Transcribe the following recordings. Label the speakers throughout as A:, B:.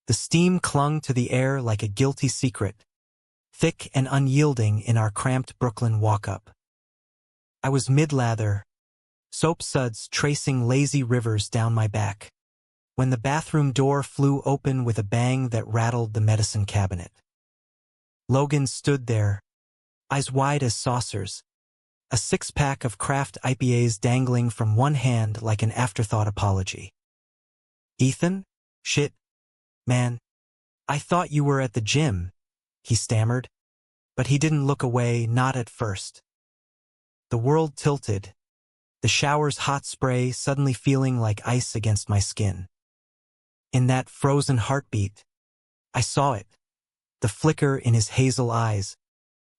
A: The steam clung to the air like a guilty secret, thick and unyielding in our cramped Brooklyn walk-up. I was mid-lather, soap suds tracing lazy rivers down my back, when the bathroom door flew open with a bang that rattled the medicine cabinet. Logan stood there, eyes wide as saucers, a six-pack of craft IPAs dangling from one hand like an afterthought apology. "Ethan? Shit. Man. I thought you were at the gym," he stammered. But he didn't look away, not at first. The world tilted, the shower's hot spray suddenly feeling like ice against my skin. In that frozen heartbeat, I saw it, the flicker in his hazel eyes.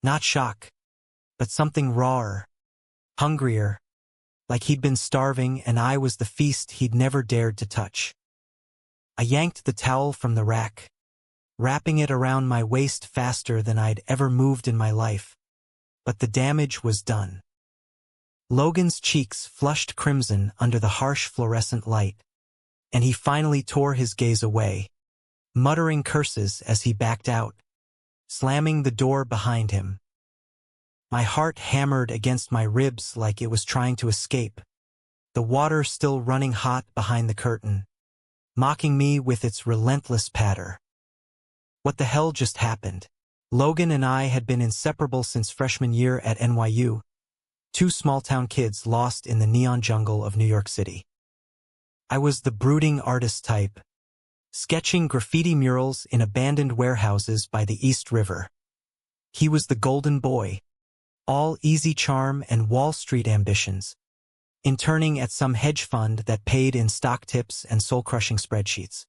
A: Not shock, but something rawer, hungrier, like he'd been starving and I was the feast he'd never dared to touch. I yanked the towel from the rack, wrapping it around my waist faster than I'd ever moved in my life. But the damage was done. Logan's cheeks flushed crimson under the harsh fluorescent light, and he finally tore his gaze away, muttering curses as he backed out, slamming the door behind him. My heart hammered against my ribs like it was trying to escape, the water still running hot behind the curtain, mocking me with its relentless patter. What the hell just happened? Logan and I had been inseparable since freshman year at NYU, two small-town kids lost in the neon jungle of New York City. I was the brooding artist type, sketching graffiti murals in abandoned warehouses by the East River. He was the golden boy, all easy charm and Wall Street ambitions, interning at some hedge fund that paid in stock tips and soul-crushing spreadsheets.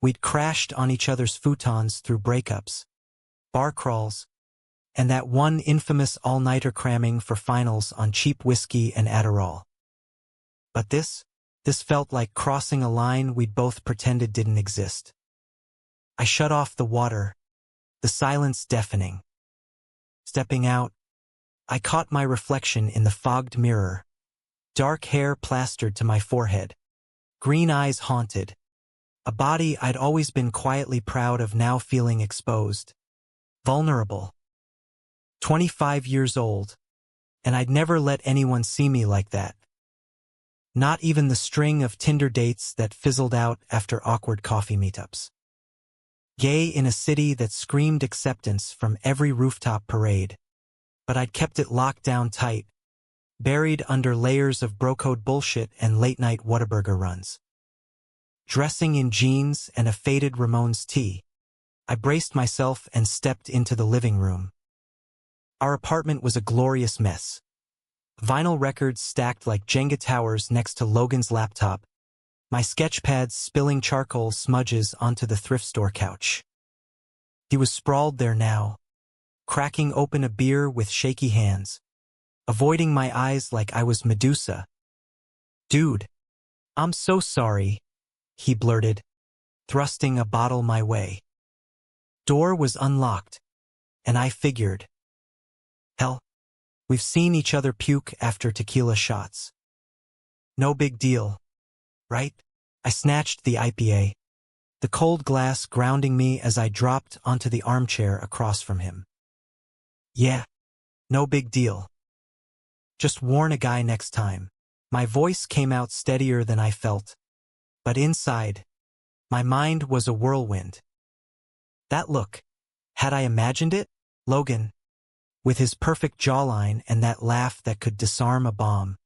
A: We'd crashed on each other's futons through breakups, bar crawls, and that one infamous all-nighter cramming for finals on cheap whiskey and Adderall. But this felt like crossing a line we'd both pretended didn't exist. I shut off the water, the silence deafening. Stepping out, I caught my reflection in the fogged mirror, dark hair plastered to my forehead, green eyes haunted, a body I'd always been quietly proud of now feeling exposed, vulnerable. 25 years old, and I'd never let anyone see me like that. Not even the string of Tinder dates that fizzled out after awkward coffee meetups. Gay in a city that screamed acceptance from every rooftop parade, but I'd kept it locked down tight, buried under layers of bro-code bullshit and late-night Whataburger runs. Dressing in jeans and a faded Ramones tee, I braced myself and stepped into the living room. Our apartment was a glorious mess. Vinyl records stacked like Jenga towers next to Logan's laptop, my sketch pads spilling charcoal smudges onto the thrift store couch. He was sprawled there now, cracking open a beer with shaky hands, avoiding my eyes like I was Medusa. "Dude, I'm so sorry," he blurted, thrusting a bottle my way. Door was unlocked, and I figured, hell, we've seen each other puke after tequila shots. No big deal, right? I snatched the IPA, the cold glass grounding me as I dropped onto the armchair across from him. Yeah, no big deal. Just warn a guy next time. My voice came out steadier than I felt, but inside, my mind was a whirlwind. That look, had I imagined it? Logan, with his perfect jawline and that laugh that could disarm a bomb,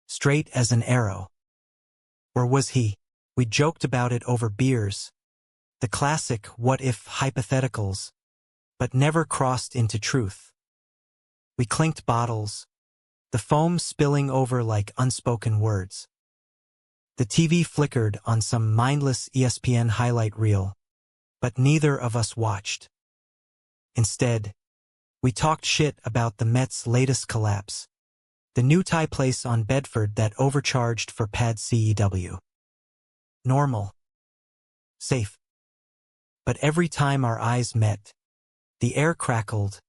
A: straight as an arrow. Or was he? We joked about it over beers, the classic what-if hypotheticals, but never crossed into truth. We clinked bottles, the foam spilling over like unspoken words. The TV flickered on some mindless ESPN highlight reel, but neither of us watched. Instead, we talked shit about the Mets' latest collapse, the new Thai place on Bedford that overcharged for pad CEW. Normal. Safe. But every time our eyes met, the air crackled,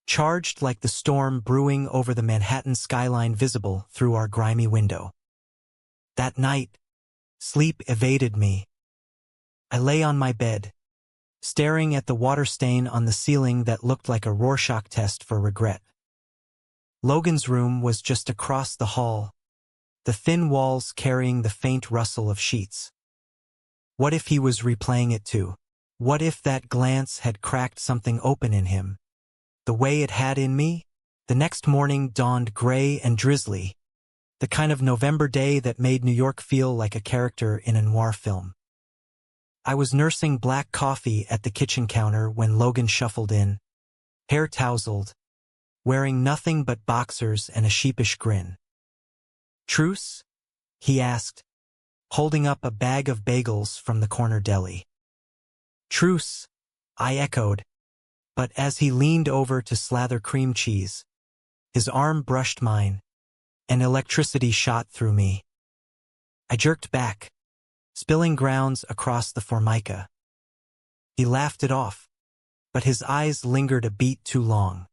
A: charged like the storm brewing over the Manhattan skyline visible through our grimy window. That night, sleep evaded me. I lay on my bed, staring at the water stain on the ceiling that looked like a Rorschach test for regret. Logan's room was just across the hall, the thin walls carrying the faint rustle of sheets. What if he was replaying it too? What if that glance had cracked something open in him, the way it had in me? The next morning dawned gray and drizzly, the kind of November day that made New York feel like a character in a noir film. I was nursing black coffee at the kitchen counter when Logan shuffled in, hair tousled, wearing nothing but boxers and a sheepish grin. "Truce?" he asked, holding up a bag of bagels from the corner deli. "Truce," I echoed, but as he leaned over to slather cream cheese, his arm brushed mine, and electricity shot through me. I jerked back, spilling grounds across the formica. He laughed it off, but his eyes lingered a beat too long.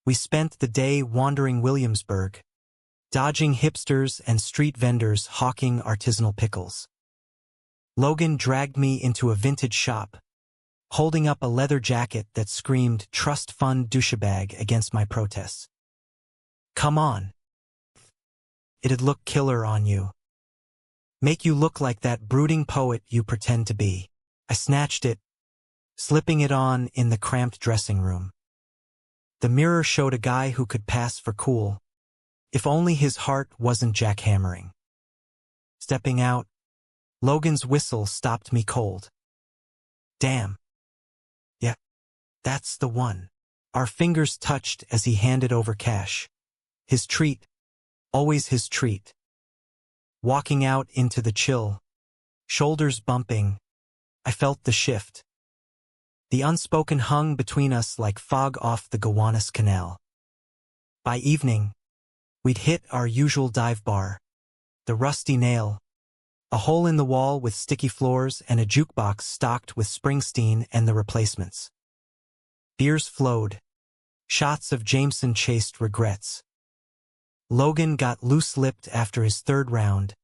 A: We spent the day wandering Williamsburg, dodging hipsters and street vendors hawking artisanal pickles. Logan dragged me into a vintage shop, holding up a leather jacket that screamed trust fund douchebag against my protests. "Come on. It'd look killer on you. Make you look like that brooding poet you pretend to be." I snatched it, slipping it on in the cramped dressing room. The mirror showed a guy who could pass for cool, if only his heart wasn't jackhammering. Stepping out, Logan's whistle stopped me cold. "Damn. Yeah, that's the one." Our fingers touched as he handed over cash. His treat, always his treat. Walking out into the chill, shoulders bumping, I felt the shift. The unspoken hung between us like fog off the Gowanus Canal. By evening, we'd hit our usual dive bar, the Rusty Nail, a hole in the wall with sticky floors and a jukebox stocked with Springsteen and the Replacements. Beers flowed, shots of Jameson chased regrets. Logan got loose-lipped after his third round,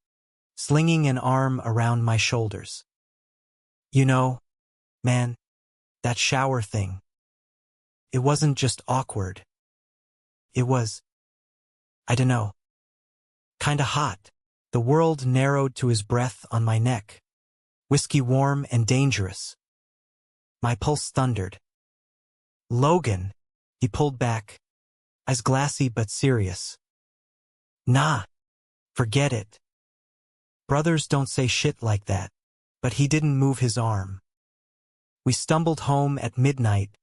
A: slinging an arm around my shoulders. "You know, man, that shower thing. It wasn't just awkward. It was, I dunno, kinda hot." The world narrowed to his breath on my neck, whiskey warm and dangerous. My pulse thundered. "Logan," he pulled back, eyes glassy but serious. "Nah, forget it. Brothers don't say shit like that." But he didn't move his arm. We stumbled home at midnight,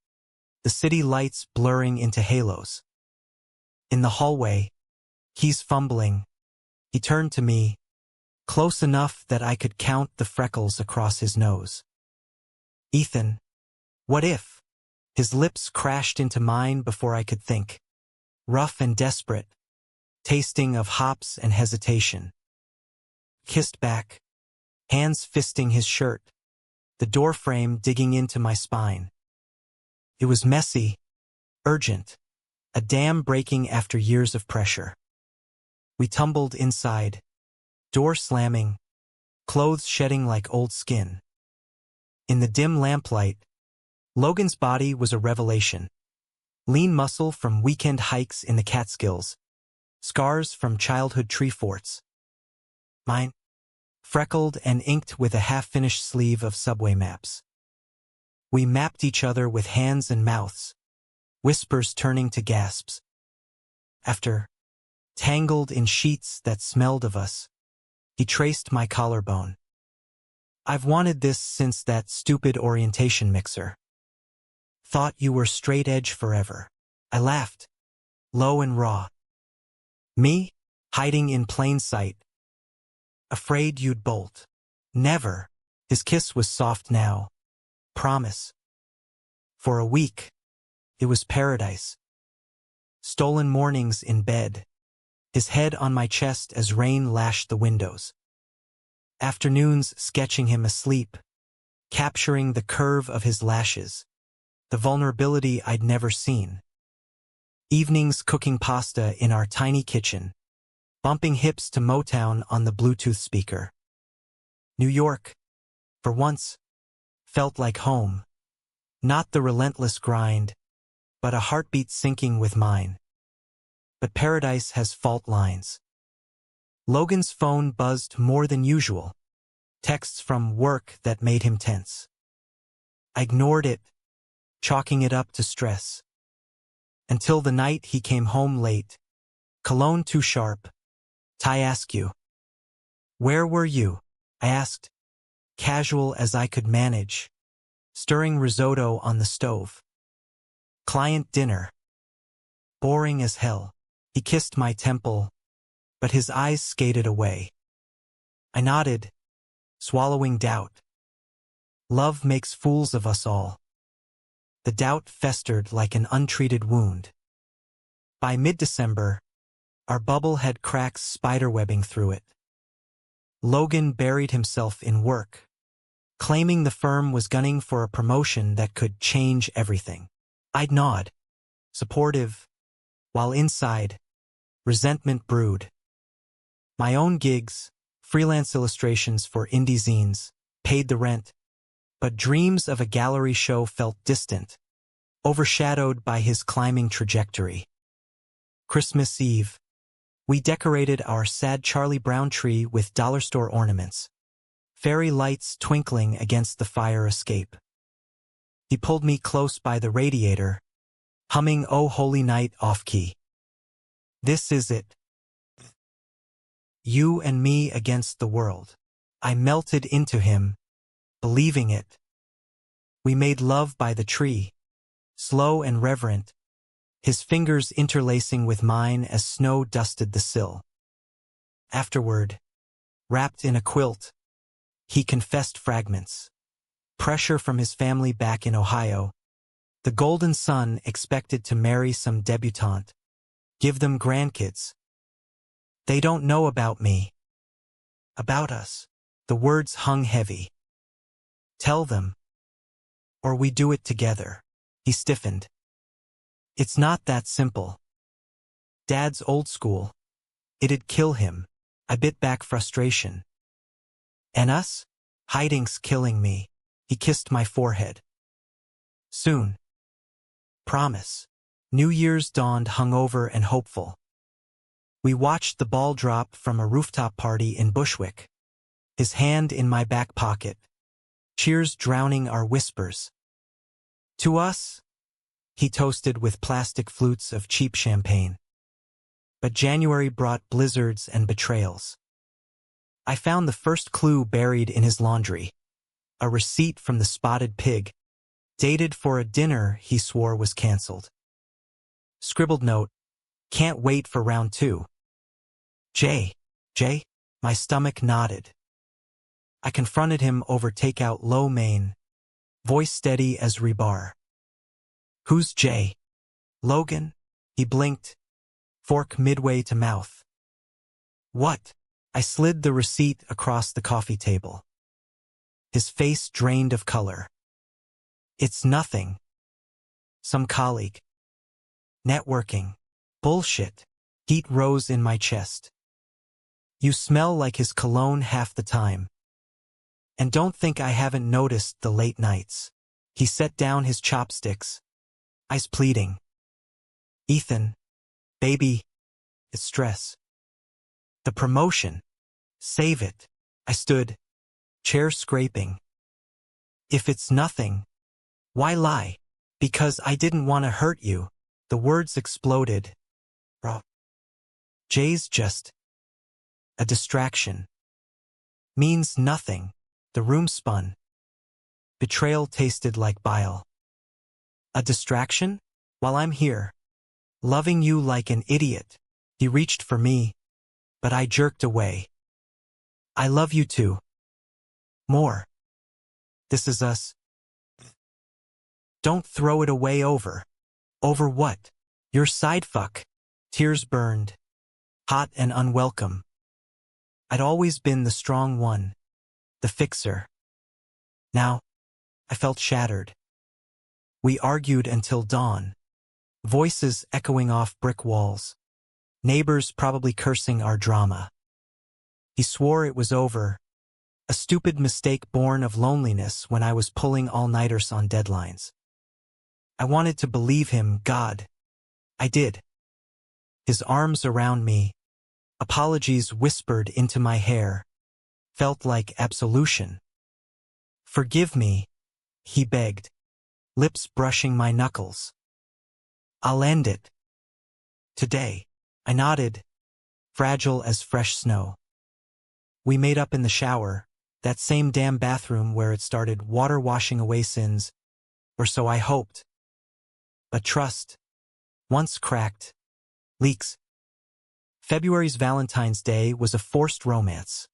A: the city lights blurring into halos. In the hallway, keys fumbling, he turned to me, close enough that I could count the freckles across his nose. "Ethan, what if?" His lips crashed into mine before I could think. Rough and desperate, tasting of hops and hesitation. Kissed back, hands fisting his shirt, the doorframe digging into my spine. It was messy, urgent, a dam breaking after years of pressure. We tumbled inside, door slamming, clothes shedding like old skin. In the dim lamplight, Logan's body was a revelation. Lean muscle from weekend hikes in the Catskills, scars from childhood tree forts. Mine, freckled and inked with a half-finished sleeve of subway maps. We mapped each other with hands and mouths, whispers turning to gasps. After, tangled in sheets that smelled of us, he traced my collarbone. "I've wanted this since that stupid orientation mixer. Thought you were straight edge forever." I laughed, low and raw. "Me, hiding in plain sight. Afraid you'd bolt." "Never." His kiss was soft now. "Promise." For a week, it was paradise. Stolen mornings in bed, his head on my chest as rain lashed the windows. Afternoons sketching him asleep, capturing the curve of his lashes, the vulnerability I'd never seen. Evenings cooking pasta in our tiny kitchen, bumping hips to Motown on the Bluetooth speaker. New York, for once, felt like home. Not the relentless grind, but a heartbeat syncing with mine. But paradise has fault lines. Logan's phone buzzed more than usual. Texts from work that made him tense. I ignored it, chalking it up to stress. Until the night he came home late. Cologne too sharp. I ask you. Where were you? I asked, casual as I could manage, stirring risotto on the stove. Client dinner. Boring as hell. He kissed my temple, but his eyes skated away. I nodded, swallowing doubt. Love makes fools of us all. The doubt festered like an untreated wound. By mid-December, our bubble had cracks spiderwebbing through it. Logan buried himself in work, claiming the firm was gunning for a promotion that could change everything. I'd nod, supportive, while inside, resentment brewed. My own gigs, freelance illustrations for indie zines, paid the rent, but dreams of a gallery show felt distant, overshadowed by his climbing trajectory. Christmas Eve. We decorated our sad Charlie Brown tree with dollar store ornaments, fairy lights twinkling against the fire escape. He pulled me close by the radiator, humming "Oh Holy Night" off-key. This is it. You and me against the world. I melted into him, believing it. We made love by the tree, slow and reverent, his fingers interlacing with mine as snow dusted the sill. Afterward, wrapped in a quilt, he confessed fragments. Pressure from his family back in Ohio. The golden son expected to marry some debutante. Give them grandkids. They don't know about me. About us. The words hung heavy. Tell them. Or we do it together. He stiffened. It's not that simple. Dad's old school. It'd kill him. I bit back frustration. And us? Hiding's killing me. He kissed my forehead. Soon. Promise. New Year's dawned hungover and hopeful. We watched the ball drop from a rooftop party in Bushwick. His hand in my back pocket. Cheers drowning our whispers. To us, he toasted with plastic flutes of cheap champagne. But January brought blizzards and betrayals. I found the first clue buried in his laundry. A receipt from the Spotted Pig, dated for a dinner he swore was canceled. Scribbled note, can't wait for round 2. Jay, my stomach nodded. I confronted him over takeout lo mein, voice steady as rebar. Who's Jay? Logan? He blinked, fork midway to mouth. What? I slid the receipt across the coffee table. His face drained of color. It's nothing. Some colleague. Networking. Bullshit. Heat rose in my chest. You smell like his cologne half the time. And don't think I haven't noticed the late nights. He set down his chopsticks, eyes pleading. Ethan, baby, it's stress. The promotion. Save it. I stood, chair scraping. If it's nothing, why lie? Because I didn't want to hurt you. The words exploded. Jay's just a distraction. Means nothing. The room spun. Betrayal tasted like bile. A distraction? While I'm here, loving you like an idiot. He reached for me, but I jerked away. I love you too. More. This is us. Don't throw it away over. Over what? Your side fuck. Tears burned. Hot and unwelcome. I'd always been the strong one. The fixer. Now, I felt shattered. We argued until dawn. Voices echoing off brick walls. Neighbors probably cursing our drama. He swore it was over, a stupid mistake born of loneliness when I was pulling all-nighters on deadlines. I wanted to believe him, God. I did. His arms around me, apologies whispered into my hair, felt like absolution. Forgive me, he begged, lips brushing my knuckles. I'll end it. Today. I nodded, fragile as fresh snow. We made up in the shower, that same damn bathroom where it started water washing away sins, or so I hoped. But trust, once cracked, leaks. February's Valentine's Day was a forced romance.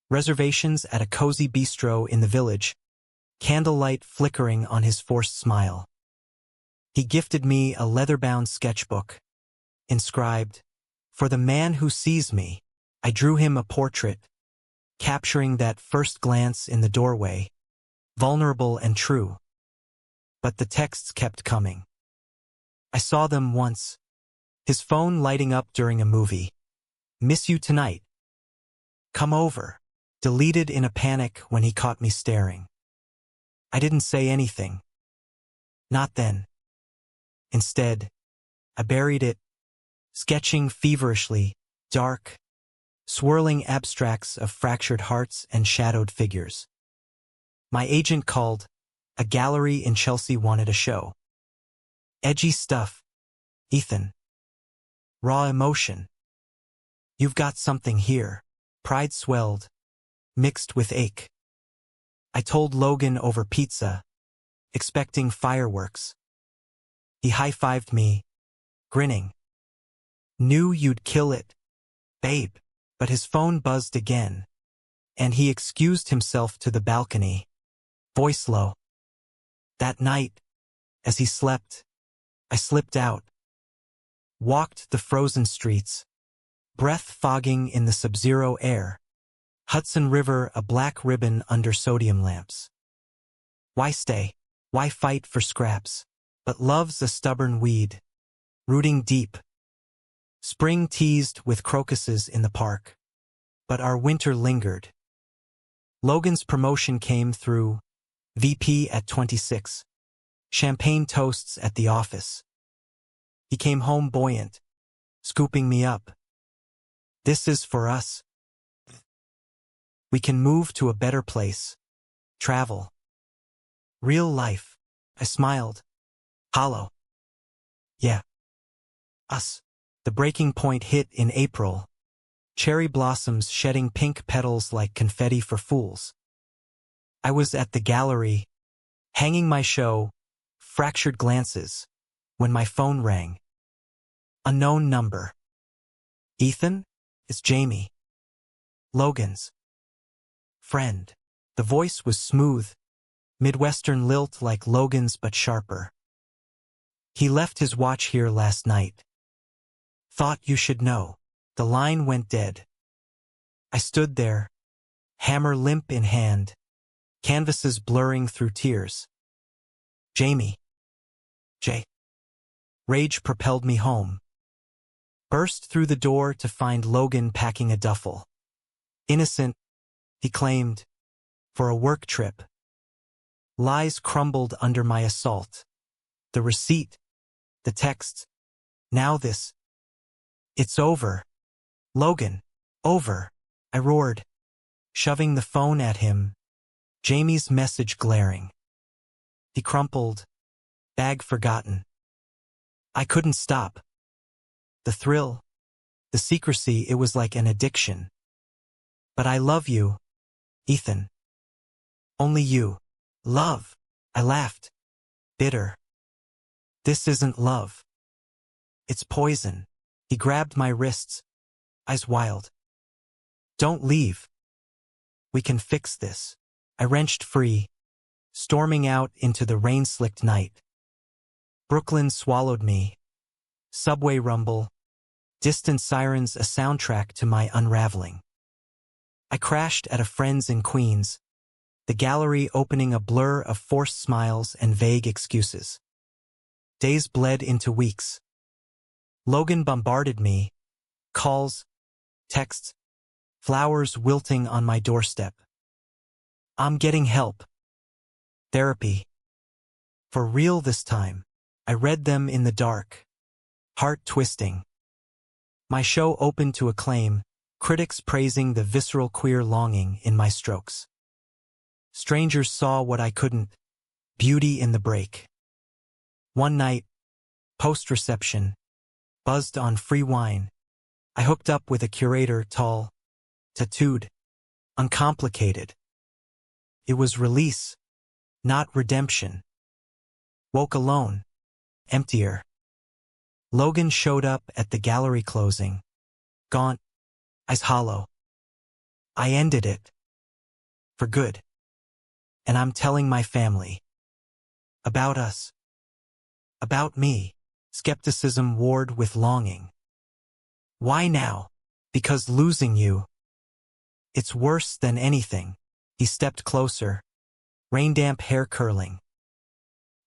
A: Reservations at a cozy bistro in the village, candlelight flickering on his forced smile. He gifted me a leather-bound sketchbook, inscribed, "For the man who sees me." I drew him a portrait, capturing that first glance in the doorway, vulnerable and true. But the texts kept coming. I saw them once, his phone lighting up during a movie. Miss you tonight. Come over. Deleted in a panic when he caught me staring. I didn't say anything. Not then. Instead, I buried it, sketching feverishly, dark, swirling abstracts of fractured hearts and shadowed figures. My agent called. A gallery in Chelsea wanted a show. Edgy stuff, Ethan. Raw emotion. You've got something here. Pride swelled, mixed with ache. I told Logan over pizza, expecting fireworks. He high-fived me, grinning. Knew you'd kill it, babe. But his phone buzzed again, and he excused himself to the balcony, voice low. That night, as he slept, I slipped out, walked the frozen streets, breath fogging in the sub-zero air, Hudson River a black ribbon under sodium lamps. Why stay? Why fight for scraps? But love's a stubborn weed, rooting deep. Spring teased with crocuses in the park, but our winter lingered. Logan's promotion came through, VP at 26, champagne toasts at the office. He came home buoyant, scooping me up. This is for us. We can move to a better place. Travel. Real life. I smiled. Hollow. Yeah. Us. The breaking point hit in April. Cherry blossoms shedding pink petals like confetti for fools. I was at the gallery, hanging my show, fractured glances, when my phone rang. Unknown number. Ethan? It's Jamie. Logan's friend. The voice was smooth, Midwestern lilt like Logan's but sharper. He left his watch here last night. Thought you should know. The line went dead. I stood there, hammer limp in hand, canvases blurring through tears. Jamie. Jay. Rage propelled me home. Burst through the door to find Logan packing a duffel. Innocent, he claimed, for a work trip. Lies crumbled under my assault. The receipt, the text, now this. It's over. Logan, over, I roared, shoving the phone at him, Jamie's message glaring. He crumpled, bag forgotten. I couldn't stop. The thrill, the secrecy, it was like an addiction. But I love you, Ethan. Only you. Love. I laughed. Bitter. This isn't love. It's poison. He grabbed my wrists, eyes wild. Don't leave. We can fix this. I wrenched free, storming out into the rain-slicked night. Brooklyn swallowed me. Subway rumble, distant sirens a soundtrack to my unraveling. I crashed at a friend's in Queens, the gallery opening a blur of forced smiles and vague excuses. Days bled into weeks. Logan bombarded me, calls, texts, flowers wilting on my doorstep. I'm getting help. Therapy. For real this time. I read them in the dark. Heart-twisting. My show opened to acclaim, critics praising the visceral queer longing in my strokes. Strangers saw what I couldn't. Beauty in the break. One night, post-reception, buzzed on free wine, I hooked up with a curator tall, tattooed, uncomplicated. It was release, not redemption. Woke alone, emptier. Logan showed up at the gallery closing, gaunt, eyes hollow. I ended it. For good. And I'm telling my family. About us. About me. Skepticism warred with longing. Why now? Because losing you. It's worse than anything. He stepped closer, rain-damp hair curling.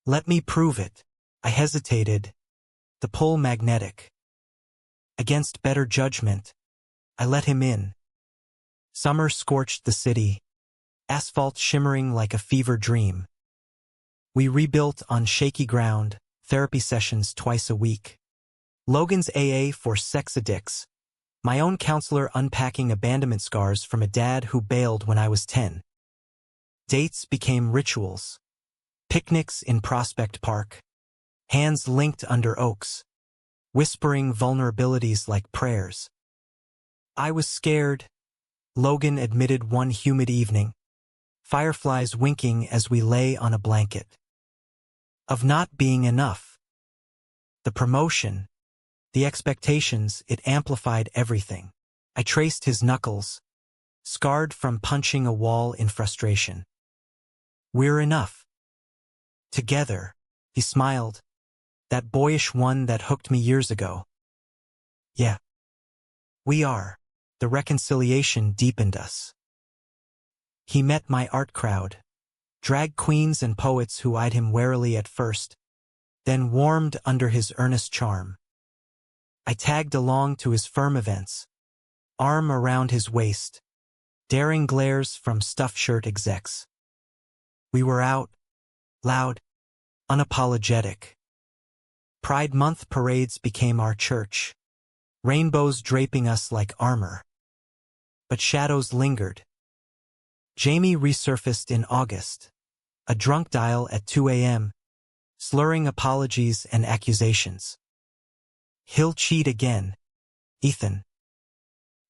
A: Let me prove it. I hesitated. The pull magnetic. Against better judgment, I let him in. Summer scorched the city, asphalt shimmering like a fever dream. We rebuilt on shaky ground, therapy sessions twice a week. Logan's AA for sex addicts. My own counselor unpacking abandonment scars from a dad who bailed when I was 10. Dates became rituals. Picnics in Prospect Park. Hands linked under oaks. Whispering vulnerabilities like prayers. I was scared, Logan admitted one humid evening. Fireflies winking as we lay on a blanket. Of not being enough. The promotion. The expectations, it amplified everything. I traced his knuckles, scarred from punching a wall in frustration. We're enough. Together, he smiled. That boyish one that hooked me years ago. Yeah. We are. The reconciliation deepened us. He met my art crowd. Drag queens and poets who eyed him warily at first, then warmed under his earnest charm. I tagged along to his firm events, arm around his waist, daring glares from stuffed shirt execs. We were out, loud, unapologetic. Pride Month parades became our church, rainbows draping us like armor. But shadows lingered. Jamie resurfaced in August, a drunk dial at 2 a.m., slurring apologies and accusations. He'll cheat again. Ethan.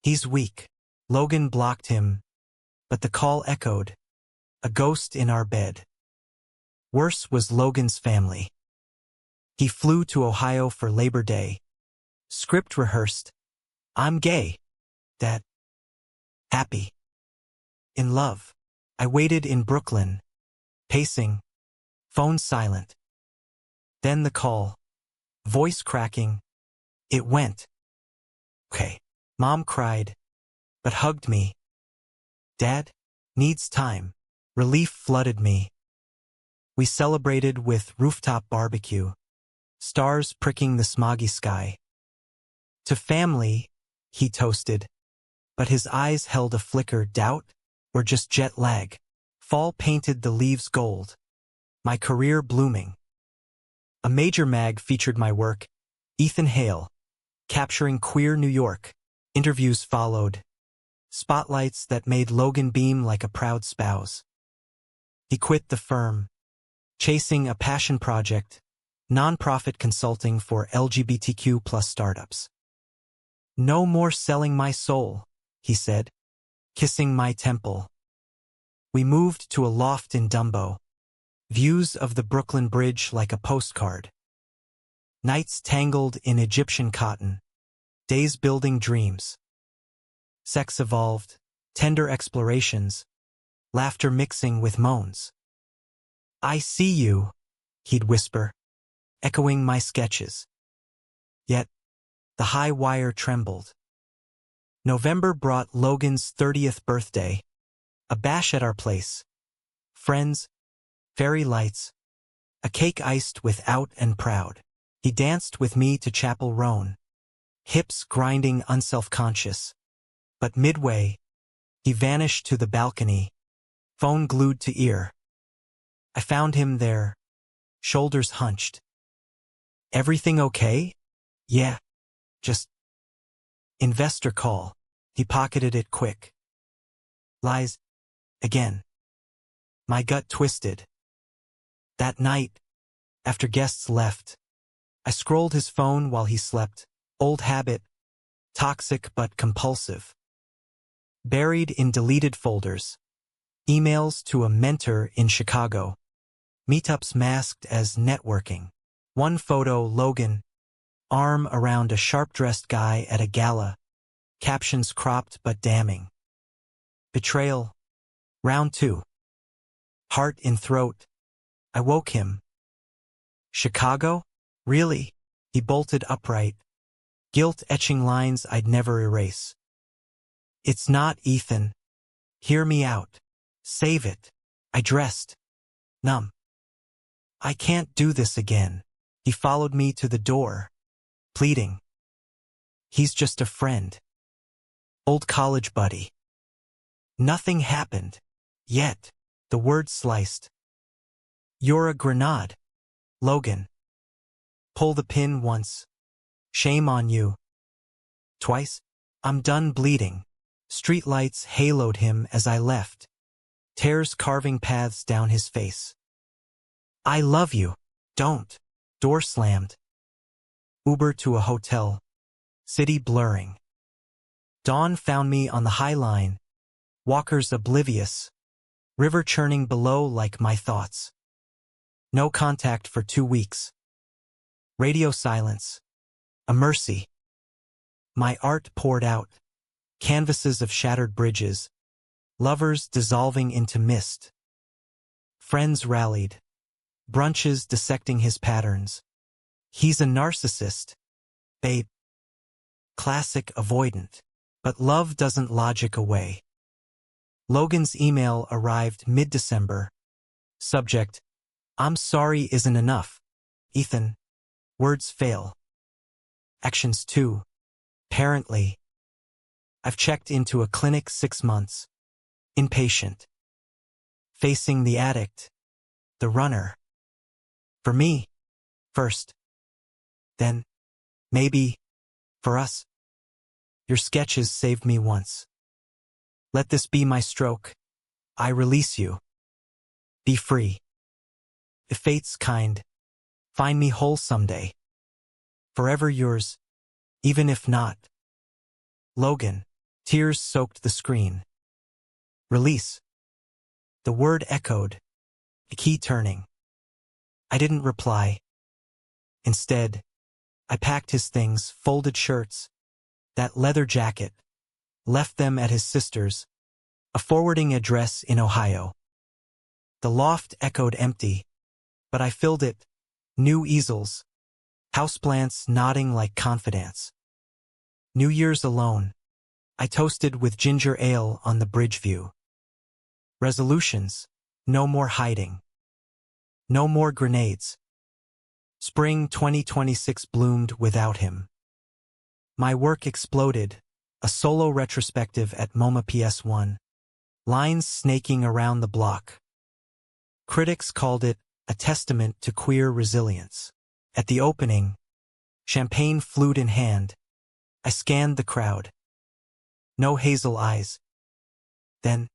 A: He's weak. Logan blocked him, but the call echoed, a ghost in our bed. Worse was Logan's family. He flew to Ohio for Labor Day. Script rehearsed. I'm gay. Dad. Happy. In love. I waited in Brooklyn, pacing, phone silent. Then the call. Voice cracking. It went. Okay. Mom cried, but hugged me. Dad needs time. Relief flooded me. We celebrated with rooftop barbecue, stars pricking the smoggy sky. To family, he toasted, but his eyes held a flicker doubt or just jet lag. Fall painted the leaves gold. My career blooming. A major mag featured my work, Ethan Hale, capturing queer New York. Interviews followed. Spotlights that made Logan beam like a proud spouse. He quit the firm, chasing a passion project, nonprofit consulting for LGBTQ+ startups. No more selling my soul, he said, kissing my temple. We moved to a loft in Dumbo. Views of the Brooklyn Bridge like a postcard. Nights tangled in Egyptian cotton. Days building dreams. Sex evolved, tender explorations, laughter mixing with moans. I see you, he'd whisper, echoing my sketches. Yet, the high wire trembled. November brought Logan's 30th birthday, a bash at our place. Friends, fairy lights, a cake iced with out and proud. He danced with me to Chapel Roan, hips grinding unself-conscious. But midway, he vanished to the balcony, phone glued to ear. I found him there, shoulders hunched. Everything okay? Yeah, just investor call. He pocketed it quick. Lies. Again. My gut twisted. That night, after guests left, I scrolled his phone while he slept. Old habit, toxic but compulsive. Buried in deleted folders. Emails to a mentor in Chicago. Meetups masked as networking. One photo, Logan, arm around a sharp-dressed guy at a gala. Captions cropped but damning. Betrayal. Round 2. Heart in throat. I woke him. Chicago? Really? He bolted upright. Guilt etching lines I'd never erase. It's not, Ethan. Hear me out. Save it. I dressed. Numb. I can't do this again. He followed me to the door, pleading. He's just a friend. Old college buddy. Nothing happened. Yet. The word sliced. You're a grenade, Logan. Pull the pin once. Shame on you. Twice. I'm done bleeding. Streetlights haloed him as I left. Tears carving paths down his face. I love you. Don't. Door slammed. Uber to a hotel. City blurring. Dawn found me on the High Line. Walkers oblivious. River churning below like my thoughts. No contact for 2 weeks. Radio silence. A mercy. My art poured out. Canvases of shattered bridges. Lovers dissolving into mist. Friends rallied. Brunches dissecting his patterns. He's a narcissist. Babe. Classic avoidant. But love doesn't logic away. Logan's email arrived mid-December. Subject. I'm sorry isn't enough. Ethan. Words fail. Actions 2. Apparently. I've checked into a clinic 6 months. Inpatient. Facing the addict. The runner. For me. First. Then. Maybe. For us. Your sketches saved me once. Let this be my stroke. I release you. Be free. If fate's kind, find me whole someday. Forever yours, even if not. Logan. Tears soaked the screen. Release. The word echoed, a key turning. I didn't reply. Instead, I packed his things, folded shirts, that leather jacket, left them at his sister's, a forwarding address in Ohio. The loft echoed empty, but I filled it. New easels, houseplants nodding like confidants. New Year's alone. I toasted with ginger ale on the bridge view. Resolutions. No more hiding. No more grenades. Spring 2026 bloomed without him. My work exploded. A solo retrospective at MoMA PS1. Lines snaking around the block. Critics called it a testament to queer resilience. At the opening, champagne flute in hand, I scanned the crowd. No hazel eyes. Then,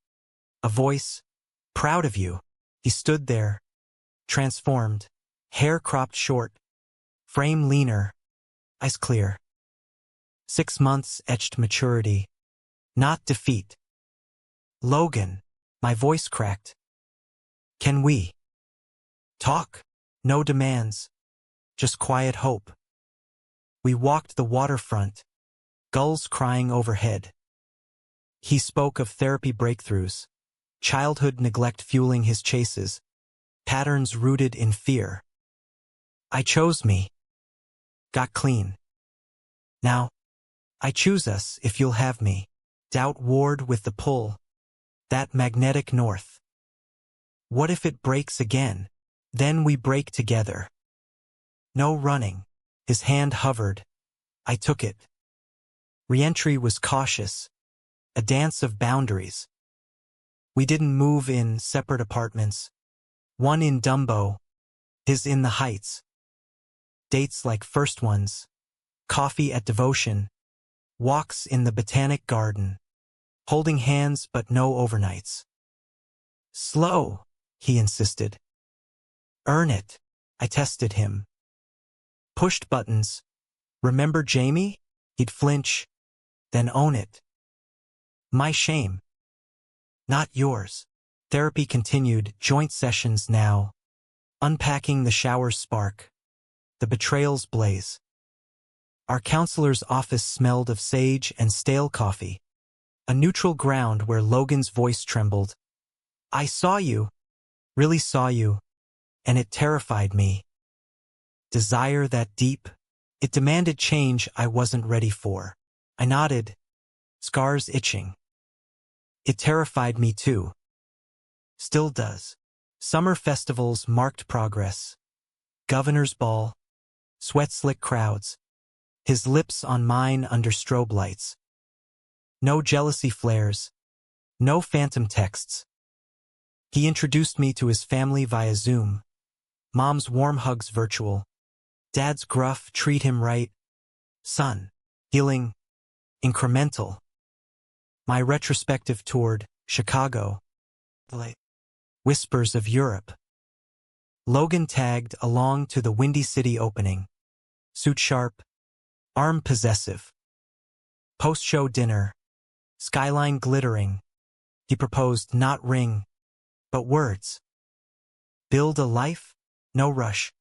A: a voice, proud of you. He stood there, transformed, hair cropped short, frame leaner, eyes clear. 6 months etched maturity, not defeat. Logan, my voice cracked. Can we talk? No demands, just quiet hope. We walked the waterfront, gulls crying overhead. He spoke of therapy breakthroughs, childhood neglect fueling his chases, patterns rooted in fear. I chose me. Got clean. Now, I choose us if you'll have me. Doubt warred with the pull. That magnetic north. What if it breaks again? Then we break together. No running. His hand hovered. I took it. Reentry was cautious. A dance of boundaries. We didn't move in separate apartments. One in Dumbo, his in the Heights. Dates like first ones, coffee at Devotion, walks in the Botanic Garden, holding hands but no overnights. Slow, he insisted. Earn it, I tested him. Pushed buttons. Remember Jamie? He'd flinch, then own it. My shame. Not yours. Therapy continued, joint sessions now. Unpacking the shower's spark. The betrayals blaze. Our counselor's office smelled of sage and stale coffee. A neutral ground where Logan's voice trembled. I saw you. Really saw you. And it terrified me. Desire that deep. It demanded change I wasn't ready for. I nodded. Scars itching. It terrified me too. Still does. Summer festivals marked progress. Governor's ball. Sweat-slick crowds. His lips on mine under strobe lights. No jealousy flares. No phantom texts. He introduced me to his family via Zoom. Mom's warm hugs virtual. Dad's gruff treat him right. Son. Healing. Incremental. My retrospective toured Chicago. Whispers of Europe. Logan tagged along to the Windy City opening. Suit sharp. Arm possessive. Post-show dinner. Skyline glittering. He proposed not ring, but words. Build a life? No rush.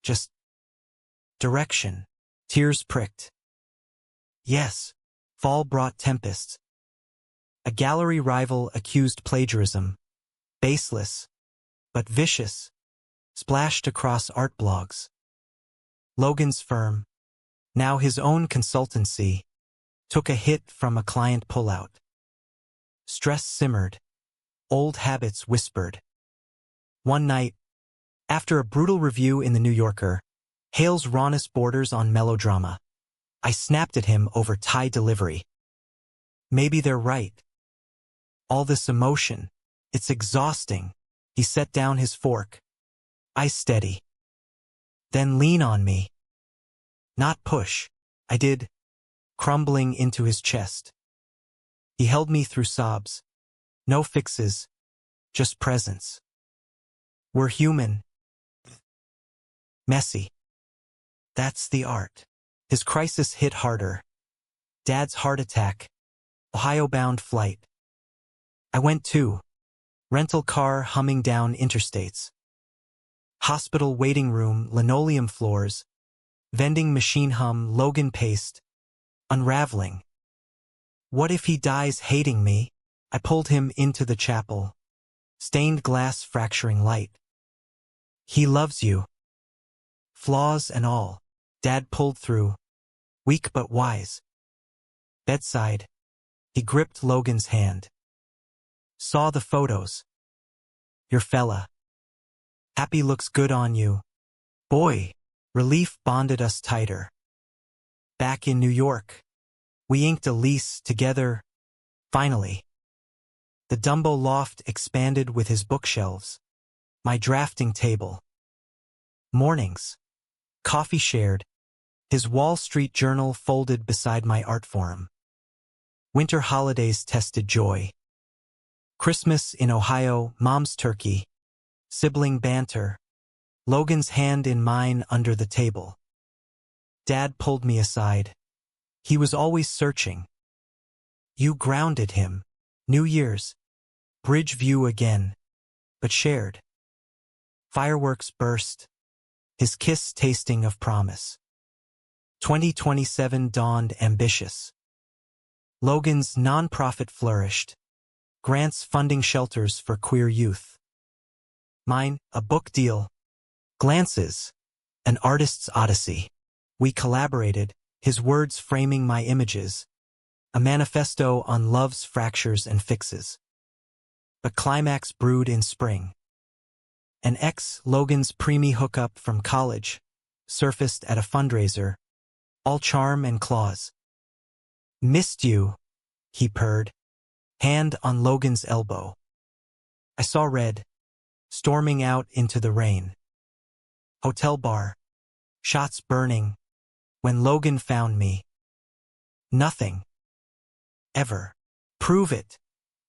A: Just direction. Tears pricked. Yes. Fall brought tempests. A gallery rival accused plagiarism. Baseless, but vicious. Splashed across art blogs. Logan's firm, now his own consultancy, took a hit from a client pullout. Stress simmered. Old habits whispered. One night, after a brutal review in The New Yorker, Hale's rawness borders on melodrama, I snapped at him over Thai delivery. Maybe they're right. All this emotion, it's exhausting. He set down his fork. Eyes steady. Then lean on me. Not push. I did, crumbling into his chest. He held me through sobs. No fixes, just presence. We're human. Messy. That's the art. His crisis hit harder. Dad's heart attack. Ohio-bound flight. I went too. Rental car humming down interstates. Hospital waiting room, linoleum floors. Vending machine hum, Logan paste. Unraveling. What if he dies hating me? I pulled him into the chapel. Stained glass fracturing light. He loves you. Flaws and all. Dad pulled through. Weak but wise. Bedside. He gripped Logan's hand. Saw the photos. Your fella. Happy looks good on you. Boy. Relief bonded us tighter. Back in New York. We inked a lease together. Finally. The Dumbo loft expanded with his bookshelves. My drafting table. Mornings. Coffee shared. His Wall Street Journal folded beside my art forum. Winter holidays tested joy. Christmas in Ohio, Mom's turkey. Sibling banter. Logan's hand in mine under the table. Dad pulled me aside. He was always searching. You grounded him. New Year's. Bridge view again. But shared. Fireworks burst. His kiss tasting of promise. 2027 dawned ambitious. Logan's nonprofit flourished. Grants funding shelters for queer youth. Mine, a book deal. Glances. An artist's odyssey. We collaborated, his words framing my images. A manifesto on love's fractures and fixes. But climax brewed in spring. An ex-Logan's preemie hookup from college surfaced at a fundraiser, all charm and claws. Missed you, he purred, hand on Logan's elbow. I saw red, storming out into the rain. Hotel bar, shots burning, when Logan found me. Nothing. Ever. Prove it,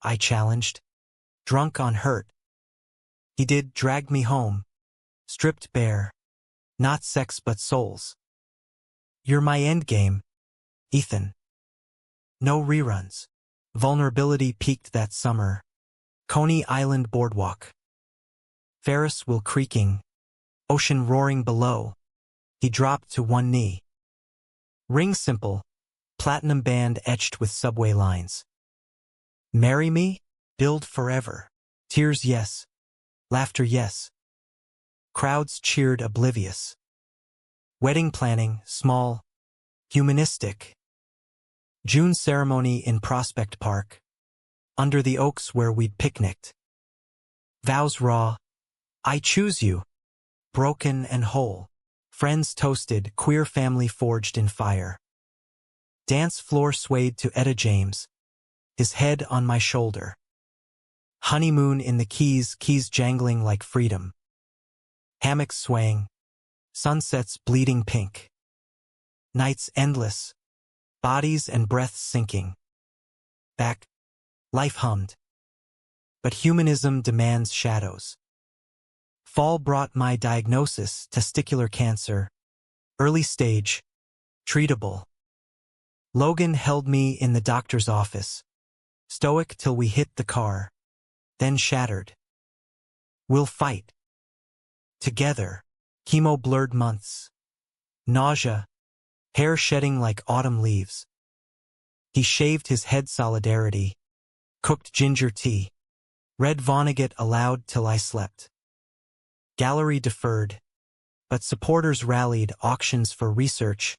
A: I challenged, drunk on hurt. He did drag me home, stripped bare, not sex but souls. You're my endgame, Ethan. No reruns. Vulnerability peaked that summer. Coney Island boardwalk. Ferris wheel creaking, ocean roaring below. He dropped to one knee. Ring simple, platinum band etched with subway lines. Marry me? Build forever. Tears yes. Laughter yes. Crowds cheered oblivious. Wedding planning, small, humanistic. June ceremony in Prospect Park, under the oaks where we'd picnicked. Vows raw, I choose you, broken and whole. Friends toasted, queer family forged in fire. Dance floor swayed to Etta James, his head on my shoulder. Honeymoon in the keys jangling like freedom. Hammocks swaying, sunsets bleeding pink. Nights endless, bodies and breaths sinking. Back, life hummed. But humanism demands shadows. Fall brought my diagnosis, testicular cancer, early stage, treatable. Logan held me in the doctor's office, stoic till we hit the car, then shattered. We'll fight. Together, chemo blurred months. Nausea, hair shedding like autumn leaves. He shaved his head solidarity, cooked ginger tea, read Vonnegut aloud till I slept. Gallery deferred, but supporters rallied, auctions for research.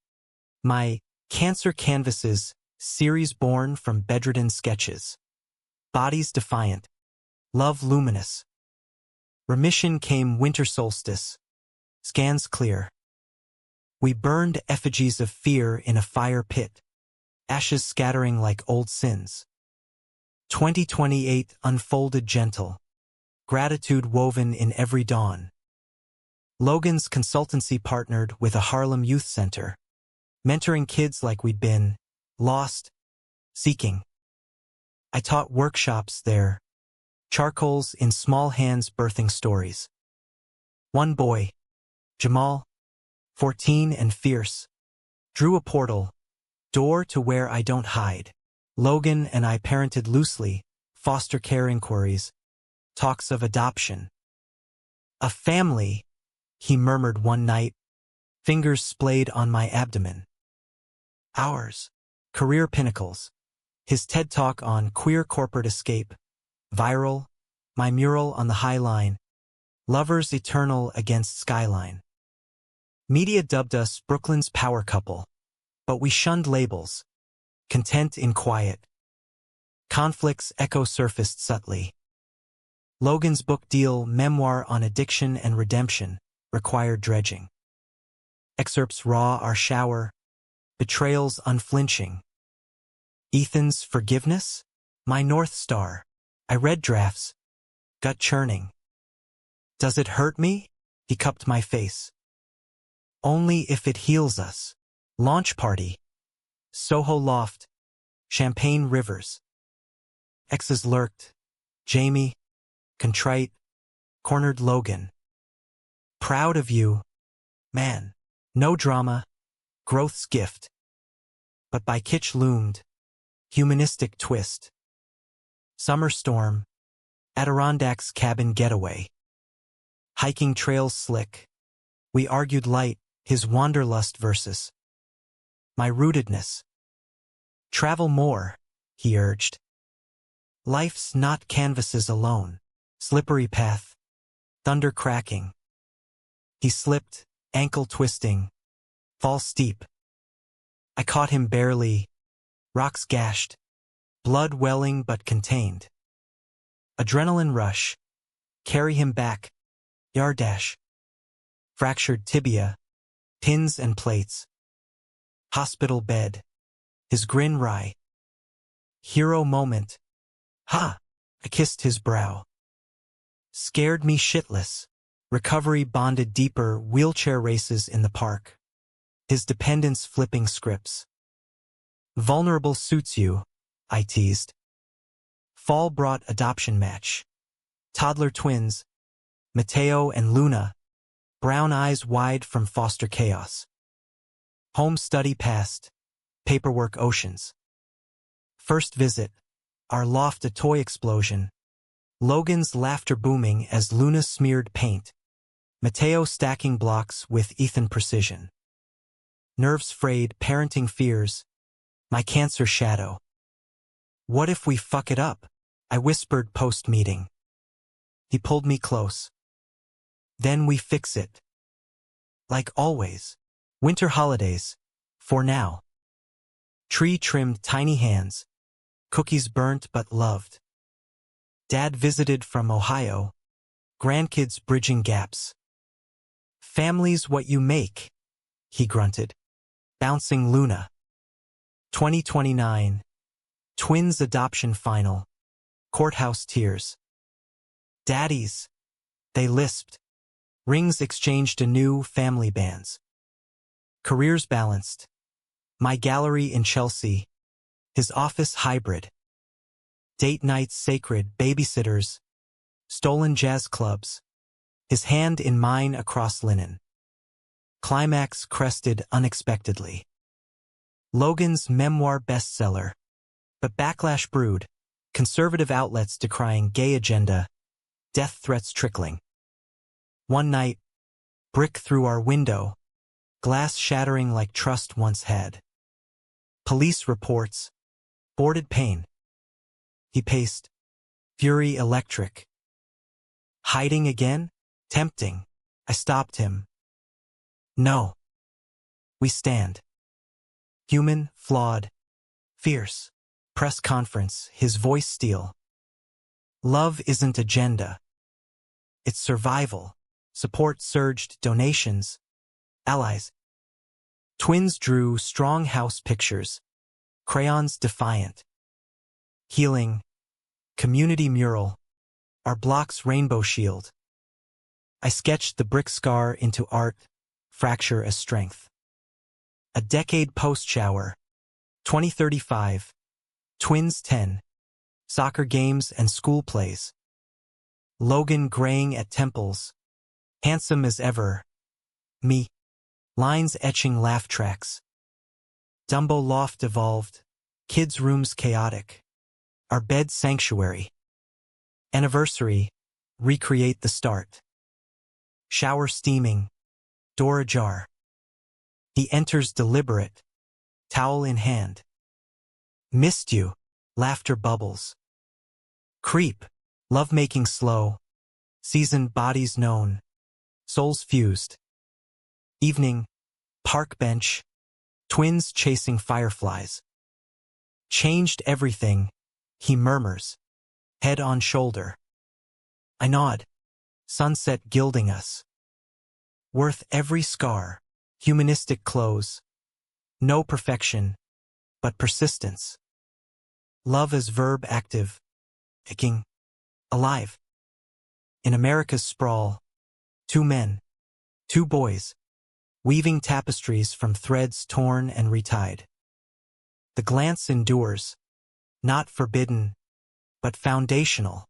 A: My Cancer Canvases series born from bedridden sketches. Bodies defiant, love luminous. Remission came winter solstice, scans clear. We burned effigies of fear in a fire pit, ashes scattering like old sins. 2028 unfolded gentle, gratitude woven in every dawn. Logan's consultancy partnered with a Harlem youth center, mentoring kids like we'd been, lost, seeking. I taught workshops there, charcoals in small hands birthing stories. One boy, Jamal, 14 and fierce, drew a portal, door to where I don't hide. Logan and I parented loosely, foster care inquiries, talks of adoption. A family, he murmured one night, fingers splayed on my abdomen. Ours, career pinnacles. His TED Talk on queer corporate escape, viral, my mural on the High Line, lovers eternal against skyline. Media dubbed us Brooklyn's power couple, but we shunned labels, content in quiet. Conflicts echo surfaced subtly. Logan's book deal, memoir on addiction and redemption, required dredging. Excerpts raw our shower, betrayals unflinching. Ethan's forgiveness? My North Star. I read drafts, gut churning. Does it hurt me? He cupped my face. Only if it heals us. Launch party. Soho loft. Champagne rivers. Exes lurked. Jamie, contrite, cornered Logan. Proud of you, man. No drama, growth's gift. But by kitsch loomed, humanistic twist. Summer storm, Adirondacks cabin getaway. Hiking trails slick. We argued light, his wanderlust versus my rootedness. Travel more, he urged. Life's not canvases alone. Slippery path, thunder cracking. He slipped, ankle twisting, fall steep. I caught him barely, rocks gashed, blood welling but contained. Adrenaline rush, carry him back, yardash. Fractured tibia, pins and plates. Hospital bed, his grin wry. Hero moment. Ha! I kissed his brow. Scared me shitless. Recovery bonded deeper, wheelchair races in the park. His dependents flipping scripts. Vulnerable suits you, I teased. Fall brought adoption match. Toddler twins, Mateo and Luna, brown eyes wide from foster chaos. Home study past, paperwork oceans. First visit, our loft a toy explosion. Logan's laughter booming as Luna smeared paint. Mateo stacking blocks with Ethan precision. Nerves frayed, parenting fears. My cancer shadow. What if we fuck it up? I whispered post-meeting. He pulled me close. Then we fix it. Like always. Winter holidays. For now. Tree trimmed tiny hands. Cookies burnt but loved. Dad visited from Ohio. Grandkids bridging gaps. Family's what you make, he grunted. Bouncing Luna. 2029. Twins adoption final. Courthouse tears. Daddies. They lisped. Rings exchanged anew, family bands. Careers balanced. My gallery in Chelsea. His office hybrid. Date nights sacred, babysitters. Stolen jazz clubs. His hand in mine across linen. Climax crested unexpectedly. Logan's memoir bestseller. But backlash brewed. Conservative outlets decrying gay agenda. Death threats trickling. One night, brick through our window. Glass shattering like trust once had. Police reports. Boarded pain. He paced. Fury electric. Hiding again? Tempting. I stopped him. No. We stand. Human, flawed, fierce. Press conference, his voice steel. Love isn't agenda. It's survival. Support surged, donations. Allies. Twins drew strong house pictures. Crayons defiant. Healing. Community mural. Our block's rainbow shield. I sketched the brick scar into art, fracture as strength. A decade post-shower. 2035. Twins 10. Soccer games and school plays. Logan graying at temples. Handsome as ever. Me. Lines etching laugh tracks. Dumbo loft evolved. Kids' rooms chaotic. Our bed sanctuary. Anniversary. Recreate the start. Shower steaming. Door ajar. He enters deliberate. Towel in hand. Missed you. Laughter bubbles. Creep. Lovemaking slow. Seasoned bodies known. Souls fused. Evening. Park bench. Twins chasing fireflies. Changed everything. He murmurs. Head on shoulder. I nod. Sunset gilding us. Worth every scar. Humanistic close. No perfection, but persistence. Love as verb active. Ticking. Alive. In America's sprawl. 2 men. 2 boys. Weaving tapestries from threads torn and retied. The glance endures. Not forbidden, but foundational.